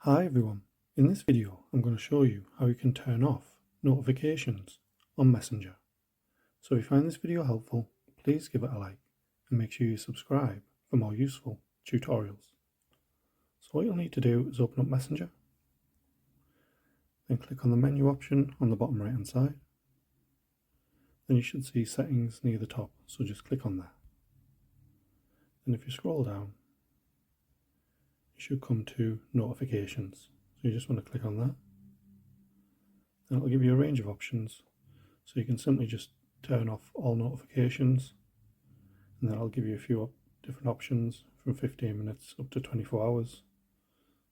Hi everyone, in this video I'm going to show you how you can turn off notifications on Messenger. So if you find this video helpful, please give it a like and make sure you subscribe for more useful tutorials. So what you'll need to do is open up Messenger, then click on the menu option on the bottom right hand side. Then you should see settings near the top, so just click on that. Then if you scroll down, you should come to notifications. So you just want to click on that. Then it'll give you a range of options. So you can simply just turn off all notifications, and then I'll give you a few different options from 15 minutes up to 24 hours.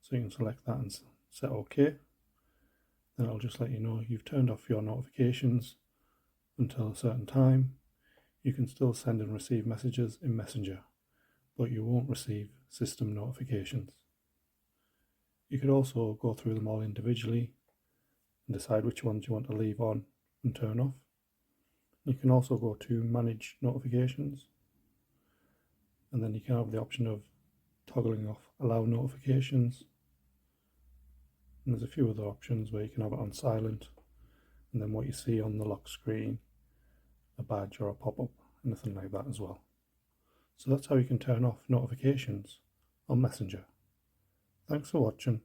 So you can select that and set OK. Then it'll just let you know you've turned off your notifications until a certain time. You can still send and receive messages in Messenger, but you won't receive system notifications. You could also go through them all individually and decide which ones you want to leave on and turn off. You can also go to manage notifications, and then you can have the option of toggling off allow notifications, and there's a few other options where you can have it on silent, and then what you see on the lock screen, a badge or a pop-up, anything like that as well. So that's how you can turn off notifications on Messenger. Thanks for watching.